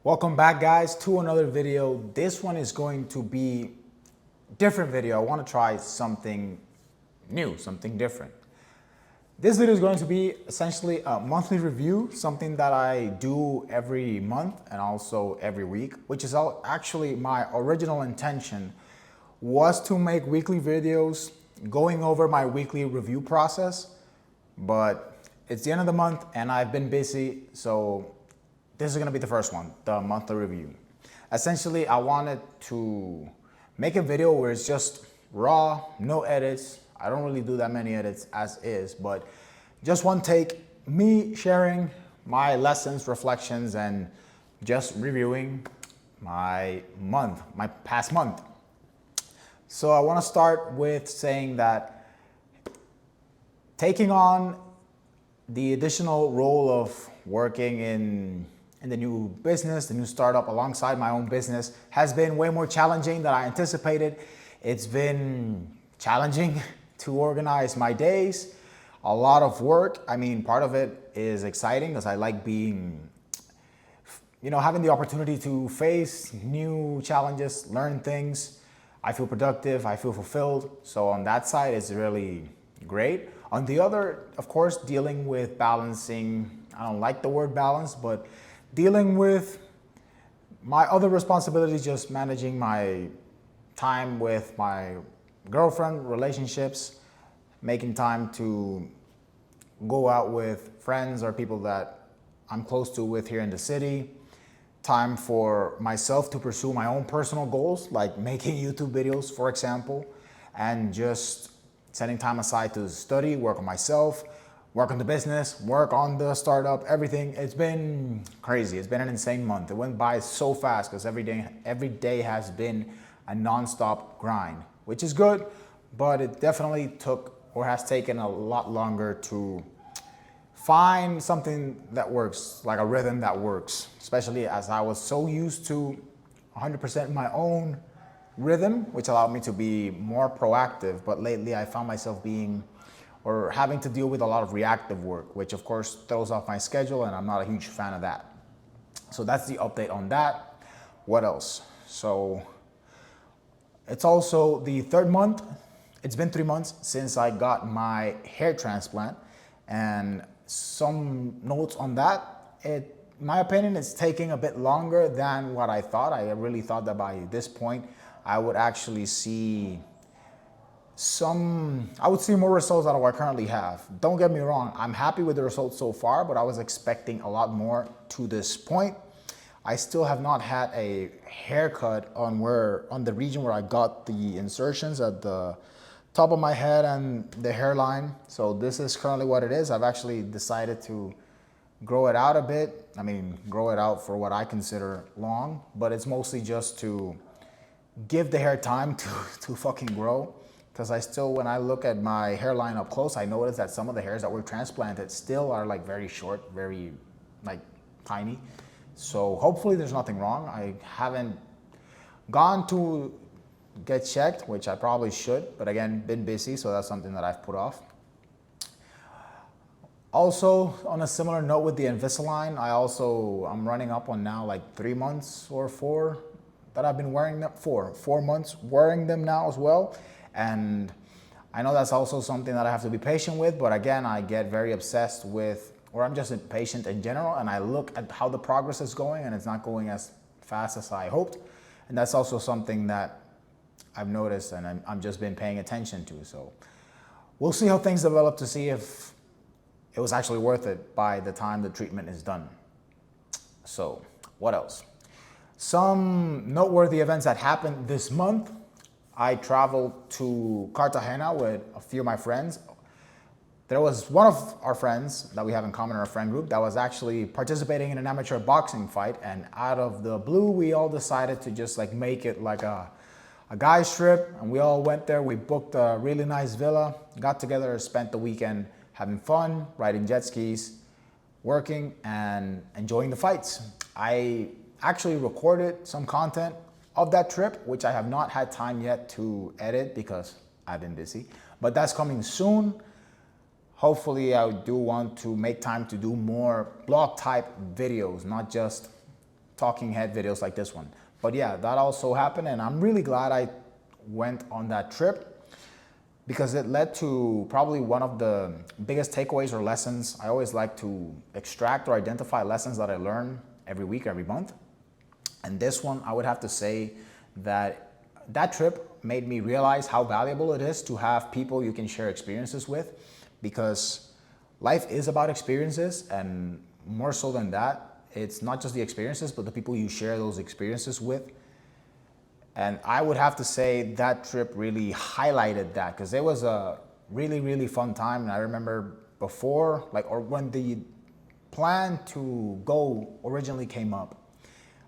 Welcome back, guys, to another video. This one is going to be a different video. I want to try something new, something different. This video is going to be essentially a monthly review, something that I do every month and also every week, which is actually my original intention was to make weekly videos going over my weekly review process, but it's the end of the month and I've been busy, so this is going to be the first one, the monthly review. Essentially, I wanted to make a video where it's just raw, no edits. I don't really do that many edits as is, but just one take, me sharing my lessons, reflections, and just reviewing my month, my past month. So I want to start with saying that taking on the additional role of working in the new business, the new startup alongside my own business has been way more challenging than I anticipated. It's been challenging to organize my days, a lot of work. I mean, part of it is exciting because I like being, having the opportunity to face new challenges, learn things. I feel productive, I feel fulfilled. So on that side, it's really great. On the other, of course, dealing with balancing, I don't like the word balance, but dealing with my other responsibilities, just managing my time with my girlfriend, relationships, making time to go out with friends or people that I'm close to with here in the city, time for myself to pursue my own personal goals, like making YouTube videos, for example, and just setting time aside to study, work on myself, work on the business, work on the startup, everything. It's been crazy. It's been an insane month. It went by so fast because every day has been a nonstop grind, which is good, but it definitely took or has taken a lot longer to find something that works, like a rhythm that works, especially as I was so used to 100% my own rhythm, which allowed me to be more proactive. But lately I found myself being or having to deal with a lot of reactive work, which of course throws off my schedule, and I'm not a huge fan of that. So that's the update on that. What else? So it's also the third month. It's been 3 months since I got my hair transplant, and some notes on that. My opinion, it's taking a bit longer than what I thought. I really thought that by this point I would actually see more results out of what I currently have. Don't get me wrong, I'm happy with the results so far, but I was expecting a lot more to this point. I still have not had a haircut on the region where I got the insertions at the top of my head and the hairline. So this is currently what it is. I've actually decided to grow it out a bit. I mean, grow it out for what I consider long, but it's mostly just to give the hair time to fucking grow. Because I still, when I look at my hairline up close, I notice that some of the hairs that were transplanted still are like very short, very like tiny. So hopefully there's nothing wrong. I haven't gone to get checked, which I probably should, but again, been busy, so that's something that I've put off. Also, on a similar note with the Invisalign, I'm running up on now like 3 months or 4 that I've been wearing them for. 4 months wearing them now as well. And I know that's also something that I have to be patient with, but again, I get very obsessed with, or I'm just impatient in general, and I look at how the progress is going and it's not going as fast as I hoped. And that's also something that I've noticed and I'm just been paying attention to. So we'll see how things develop to see if it was actually worth it by the time the treatment is done. So what else? Some noteworthy events that happened this month. I traveled to Cartagena with a few of my friends. There was one of our friends that we have in common in our friend group that was actually participating in an amateur boxing fight, and out of the blue, we all decided to just like make it like a guy's trip, and we all went there. We booked a really nice villa, got together, spent the weekend having fun, riding jet skis, working, and enjoying the fights. I actually recorded some content of that trip, which I have not had time yet to edit because I've been busy, but that's coming soon. Hopefully I do want to make time to do more blog type videos, not just talking head videos like this one. But yeah, that also happened, and I'm really glad I went on that trip because it led to probably one of the biggest takeaways or lessons. I always like to extract or identify lessons that I learn every week, every month. And this one, I would have to say that that trip made me realize how valuable it is to have people you can share experiences with, because life is about experiences, and more so than that, it's not just the experiences, but the people you share those experiences with. And I would have to say that trip really highlighted that, because it was a really, really fun time. And I remember before, or when the plan to go originally came up,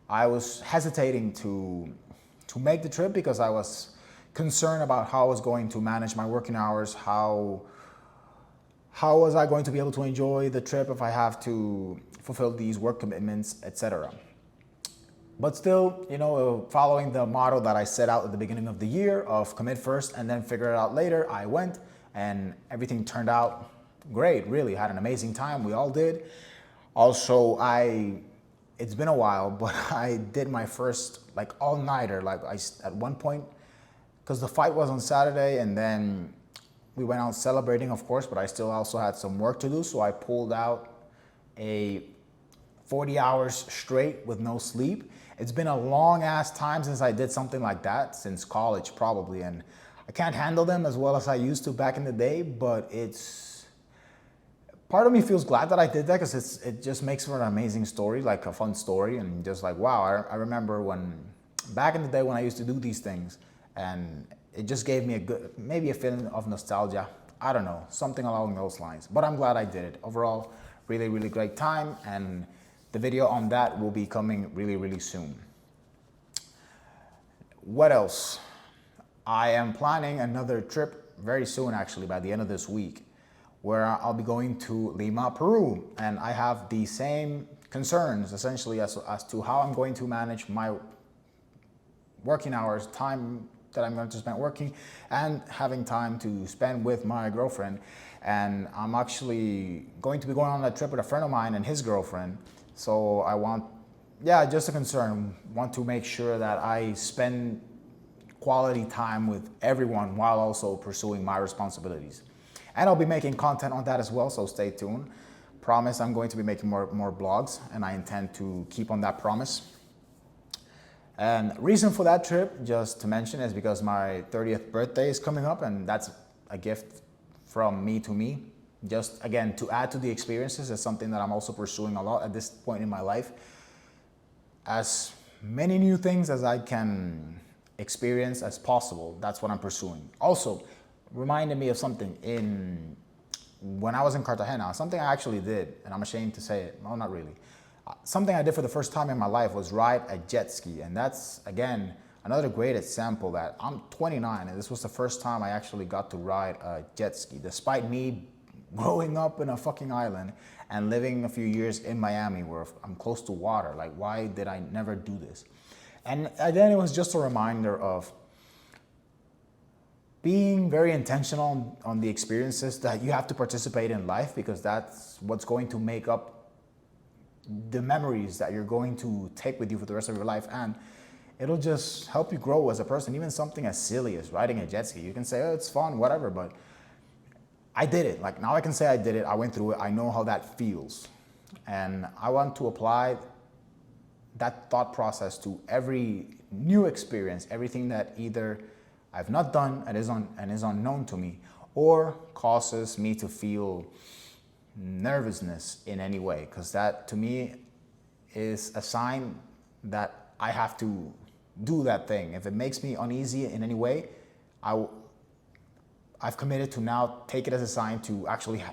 I was hesitating to make the trip because I was concerned about how I was going to manage my working hours, how was I going to be able to enjoy the trip if I have to fulfill these work commitments, etc. But still, following the motto that I set out at the beginning of the year of commit first and then figure it out later, I went and everything turned out great, really. Had an amazing time. We all did. Also, it's been a while, but I did my first all-nighter. At one point, because the fight was on Saturday, and then we went out celebrating, of course, but I still also had some work to do. So I pulled out a 40 hours straight with no sleep. It's been a long ass time since I did something like that, since college probably. And I can't handle them as well as I used to back in the day, but part of me feels glad that I did that, because it just makes for an amazing story, like a fun story. And just wow, I remember back in the day when I used to do these things, and it just gave me maybe a feeling of nostalgia. I don't know, something along those lines. But I'm glad I did it. Overall, really, really great time. And the video on that will be coming really, really soon. What else? I am planning another trip very soon, actually, by the end of this week, where I'll be going to Lima, Peru. And I have the same concerns, essentially, as to how I'm going to manage my working hours, time that I'm going to spend working, and having time to spend with my girlfriend. And I'm actually going to be going on that trip with a friend of mine and his girlfriend. So just a concern, want to make sure that I spend quality time with everyone while also pursuing my responsibilities. And I'll be making content on that as well, so stay tuned. Promise I'm going to be making more blogs, and I intend to keep on that promise. And reason for that trip, just to mention, is because my 30th birthday is coming up, and that's a gift from me to me. Just again, to add to the experiences, is something that I'm also pursuing a lot at this point in my life. As many new things as I can experience as possible, that's what I'm pursuing. Also, reminded me of something when I was in Cartagena, something I actually did, and I'm ashamed to say it. Well, not really. Something I did for the first time in my life was ride a jet ski. And that's, again, another great example that I'm 29, and this was the first time I actually got to ride a jet ski, despite me growing up in a fucking island and living a few years in Miami where I'm close to water. Why did I never do this? And then it was just a reminder of being very intentional on the experiences that you have to participate in life, because that's what's going to make up the memories that you're going to take with you for the rest of your life. And it'll just help you grow as a person. Even something as silly as riding a jet ski. You can say, oh, it's fun, whatever, but I did it. Now I can say I did it. I went through it. I know how that feels. And I want to apply that thought process to every new experience, everything that either I've not done and is unknown to me, or causes me to feel nervousness in any way, because that to me is a sign that I have to do that thing. If it makes me uneasy in any way, I've committed to now take it as a sign to actually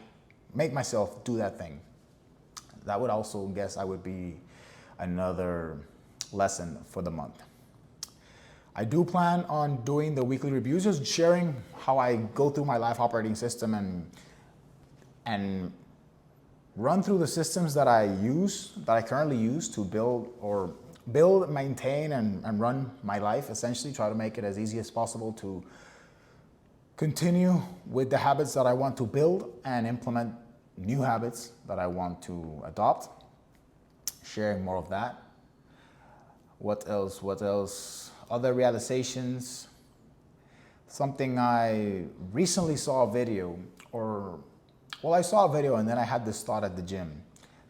make myself do that thing. That would also, I would be another lesson for the month. I do plan on doing the weekly reviews, just sharing how I go through my life operating system and run through the systems that I currently use to build, maintain, and run my life, essentially try to make it as easy as possible to continue with the habits that I want to build and implement new habits that I want to adopt, sharing more of that. What else? What else? Other realizations. Something I recently saw a video, I saw a video and then I had this thought at the gym.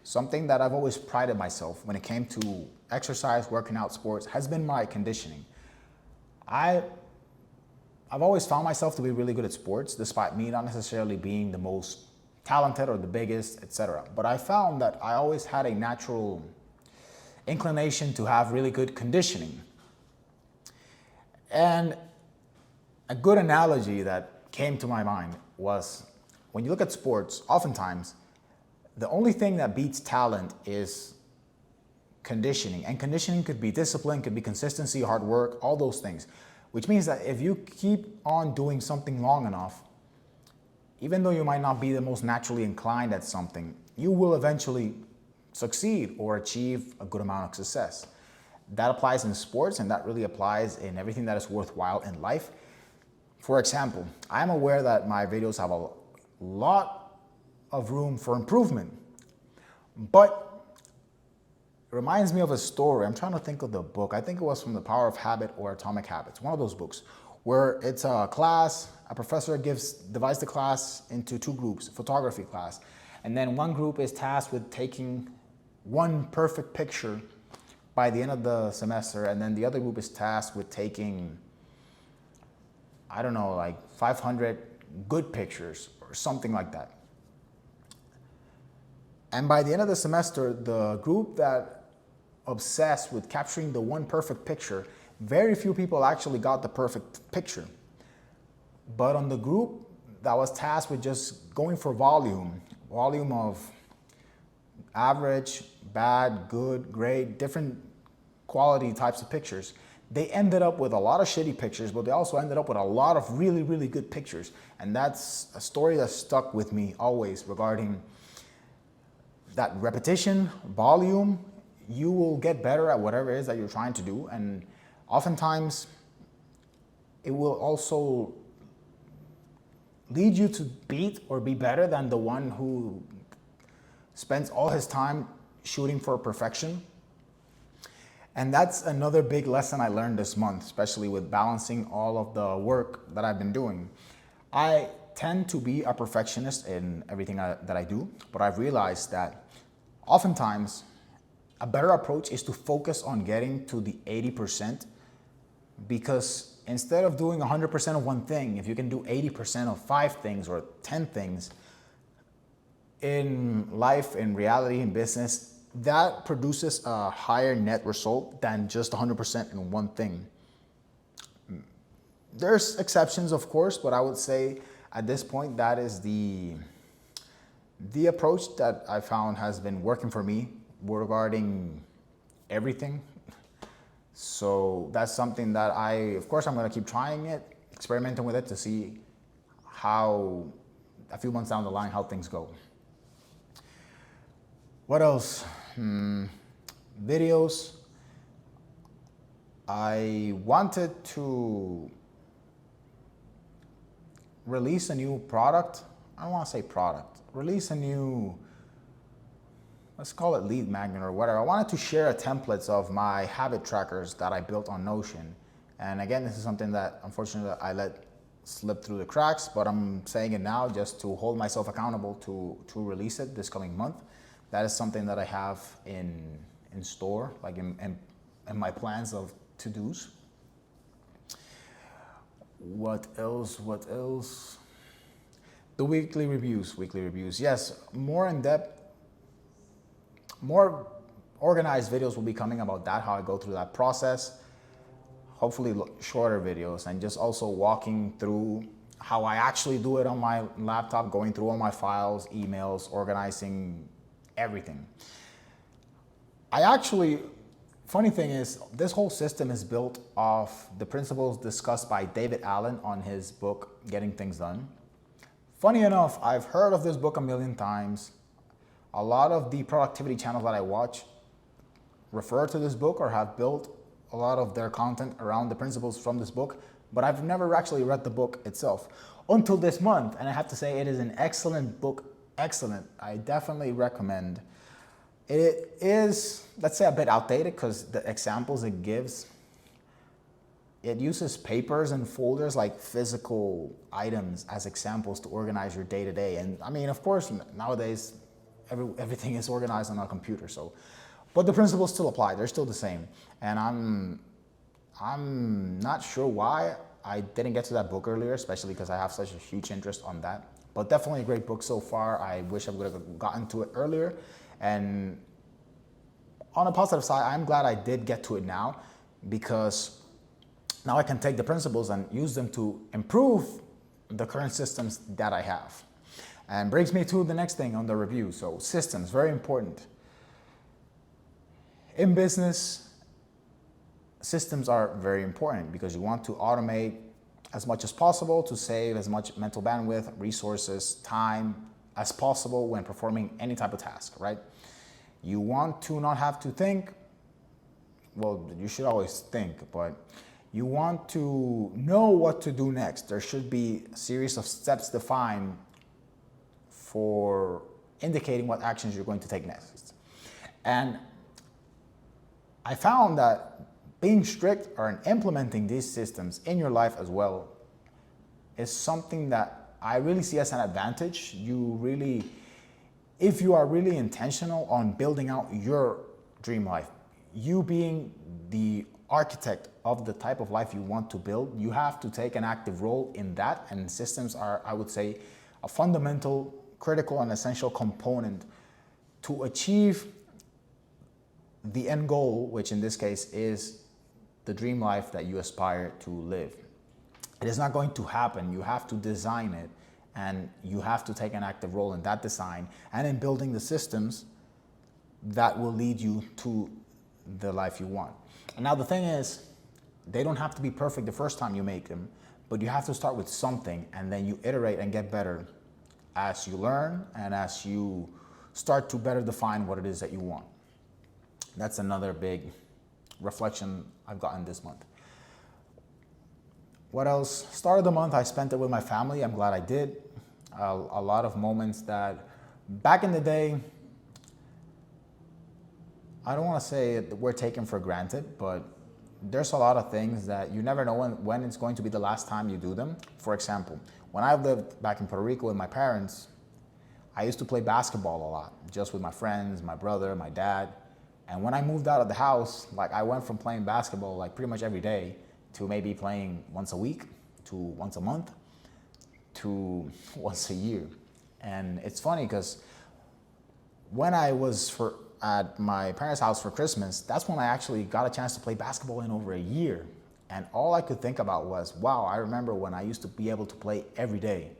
Something that I've always prided myself when it came to exercise, working out, sports, has been my conditioning. I've always found myself to be really good at sports, despite me not necessarily being the most talented or the biggest, etc. But I found that I always had a natural inclination to have really good conditioning. And a good analogy that came to my mind was when you look at sports, oftentimes the only thing that beats talent is conditioning. And conditioning could be discipline, could be consistency, hard work, all those things. Which means that if you keep on doing something long enough, even though you might not be the most naturally inclined at something, you will eventually succeed or achieve a good amount of success. That applies in sports, and that really applies in everything that is worthwhile in life. For example, I am aware that my videos have a lot of room for improvement, but it reminds me of a story. I'm trying to think of the book. I think it was from The Power of Habit or Atomic Habits, one of those books, where it's a class, a professor divides the class into two groups, photography class, and then one group is tasked with taking one perfect picture by the end of the semester, and then the other group is tasked with taking, I don't know, like 500 good pictures or something like that. And by the end of the semester, the group that obsessed with capturing the one perfect picture, very few people actually got the perfect picture. But on the group that was tasked with just going for volume of average, bad, good, great, different quality types of pictures, they ended up with a lot of shitty pictures, but they also ended up with a lot of really, really good pictures. And that's a story that stuck with me always regarding that repetition, volume. You will get better at whatever it is that you're trying to do. And oftentimes it will also lead you to beat or be better than the one who spends all his time shooting for perfection. And that's another big lesson I learned this month, especially with balancing all of the work that I've been doing. I tend to be a perfectionist in everything that I do, but I've realized that oftentimes a better approach is to focus on getting to the 80%, because instead of doing 100% of one thing, if you can do 80% of 5 things or 10 things in life, in reality, in business, that produces a higher net result than just 100% in one thing. There's exceptions, of course, but I would say at this point that is the approach that I found has been working for me regarding everything. So that's something that I'm going to keep trying it, experimenting with it to see how, a few months down the line, how things go. What else? Videos. I wanted to release a new product. I don't want to say product. Release a new, let's call it lead magnet or whatever. I wanted to share templates of my habit trackers that I built on Notion. And again, this is something that unfortunately I let slip through the cracks, but I'm saying it now just to hold myself accountable to release it this coming month. That is something that I have in store, like in my plans of to-dos. What else? The weekly reviews. Yes, more in-depth, more organized videos will be coming about that, how I go through that process. Hopefully shorter videos, and just also walking through how I actually do it on my laptop, going through all my files, emails, organizing everything. Funny thing is, this whole system is built off the principles discussed by David Allen on his book, Getting Things Done. Funny enough, I've heard of this book a million times. A lot of the productivity channels that I watch refer to this book or have built a lot of their content around the principles from this book, but I've never actually read the book itself until this month. And I have to say, it is an excellent book. Excellent. I definitely recommend It is, let's say, a bit outdated because the examples it gives, it uses papers and folders like physical items as examples to organize your day to day. And I mean, of course, nowadays, everything is organized on a computer. So, but the principles still apply. They're still the same. And I'm not sure why I didn't get to that book earlier, especially because I have such a huge interest on that. But definitely a great book so far. I wish I would have gotten to it earlier. And on a positive side, I'm glad I did get to it now, because now I can take the principles and use them to improve the current systems that I have. And brings me to the next thing on the review. So systems, very important. In business, systems are very important because you want to automate as much as possible to save as much mental bandwidth, resources, time as possible when performing any type of task, right? You want to not have to think. Well, you should always think, but you want to know what to do next. There should be a series of steps defined for indicating what actions you're going to take next. And I found that being strict or implementing these systems in your life as well is something that I really see as an advantage. If you are really intentional on building out your dream life, you being the architect of the type of life you want to build, you have to take an active role in that. And systems are, I would say, a fundamental, critical, and essential component to achieve the end goal, which in this case is the dream life that you aspire to live. It is not going to happen. You have to design it, and you have to take an active role in that design and in building the systems that will lead you to the life you want. And now the thing is, they don't have to be perfect the first time you make them, but you have to start with something, and then you iterate and get better as you learn and as you start to better define what it is that you want. That's another big reflection I've gotten this month. What else? Start of the month, I spent it with my family. I'm glad I did. A lot of moments that back in the day, I don't want to say we're taken for granted, but there's a lot of things that you never know when it's going to be the last time you do them. For example, when I lived back in Puerto Rico with my parents, I used to play basketball a lot, just with my friends, my brother, my dad. And when I moved out of the house, like I went from playing basketball like pretty much every day to maybe playing once a week, to once a month, to once a year. And it's funny because when I was at my parents' house for Christmas, that's when I actually got a chance to play basketball in over a year. And all I could think about was, wow, I remember when I used to be able to play every day.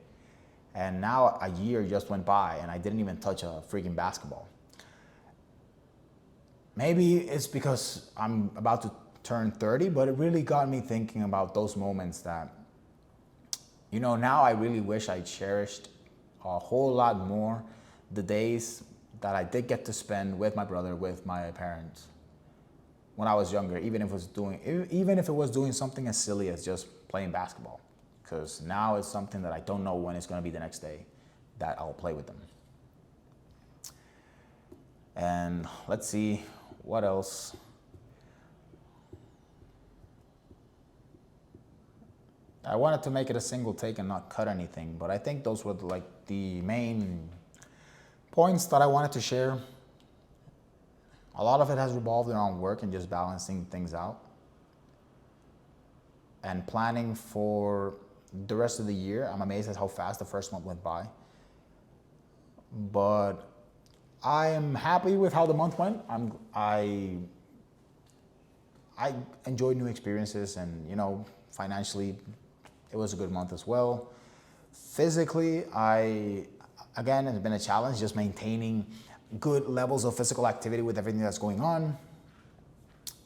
And now a year just went by and I didn't even touch a freaking basketball. Maybe it's because I'm about to turn 30, but it really got me thinking about those moments that, now I really wish I cherished a whole lot more the days that I did get to spend with my brother, with my parents when I was younger, even if it was doing something as silly as just playing basketball. Because now it's something that I don't know when it's going to be the next day that I'll play with them. And let's see. What else? I wanted to make it a single take and not cut anything, but I think those were like the main points that I wanted to share. A lot of it has revolved around work and just balancing things out and planning for the rest of the year. I'm amazed at how fast the first month went by, but I am happy with how the month went. I enjoyed new experiences, and financially, it was a good month as well. Physically, again, it's been a challenge just maintaining good levels of physical activity with everything that's going on.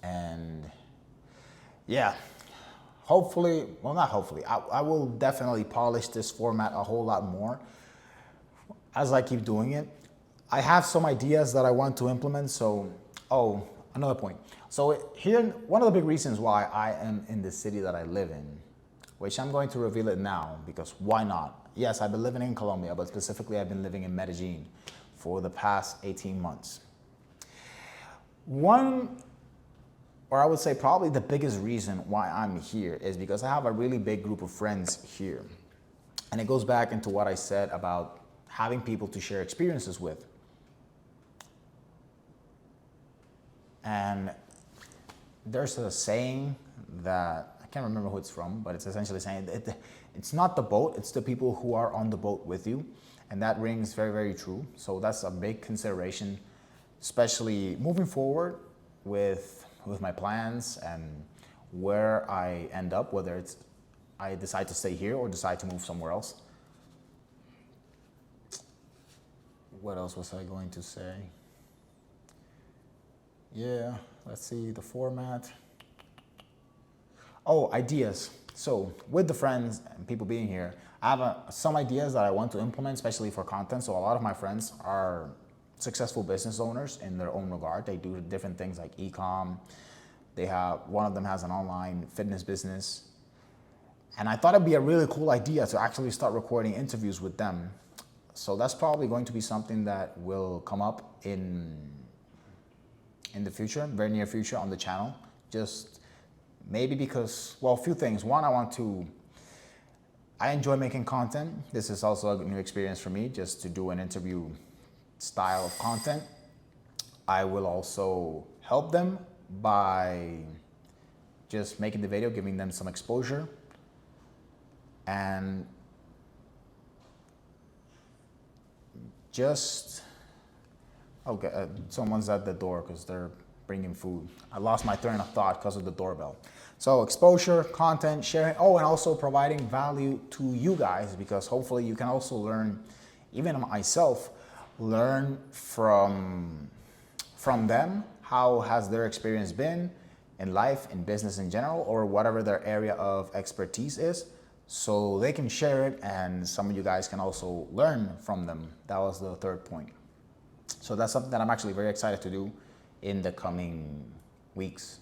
And yeah, hopefully, well, not hopefully, I will definitely polish this format a whole lot more as I keep doing it. I have some ideas that I want to implement. So, another point. So here, one of the big reasons why I am in the city that I live in, which I'm going to reveal it now because why not? Yes, I've been living in Colombia, but specifically I've been living in Medellin for the past 18 months. One, or I would say probably the biggest reason why I'm here is because I have a really big group of friends here. And it goes back into what I said about having people to share experiences with. And there's a saying that I can't remember who it's from, but it's essentially saying it's not the boat, it's the people who are on the boat with you. And that rings very, very true. So that's a big consideration, especially moving forward with my plans and where I end up, whether it's I decide to stay here or decide to move somewhere else. What else was I going to say? Yeah, let's see the format. Oh, ideas. So with the friends and people being here, I have some ideas that I want to implement, especially for content. So a lot of my friends are successful business owners in their own regard. They do different things like e-com. One of them has an online fitness business. And I thought it'd be a really cool idea to actually start recording interviews with them. So that's probably going to be something that will come up in the future, very near future on the channel. Just maybe because, well, a few things. One, I enjoy making content. This is also a new experience for me, just to do an interview style of content. I will also help them by just making the video, giving them some exposure. And just, okay, someone's at the door because they're bringing food. I lost my train of thought because of the doorbell. So exposure, content, sharing, and also providing value to you guys, because hopefully you can also learn, even myself, learn from them. How has their experience been in life, in business in general, or whatever their area of expertise is, so they can share it and some of you guys can also learn from them. That was the third point. So that's something that I'm actually very excited to do in the coming weeks.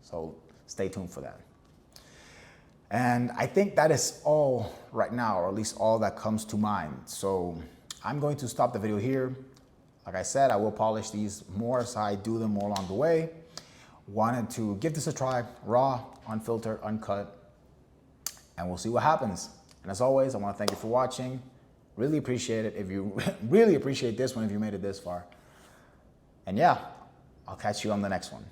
So stay tuned for that. And I think that is all right now, or at least all that comes to mind. So I'm going to stop the video here. Like I said, I will polish these more as I do them more along the way. Wanted to give this a try, raw, unfiltered, uncut, and we'll see what happens. And as always, I want to thank you for watching. Really appreciate it if you really appreciate this one if you made it this far. And yeah, I'll catch you on the next one.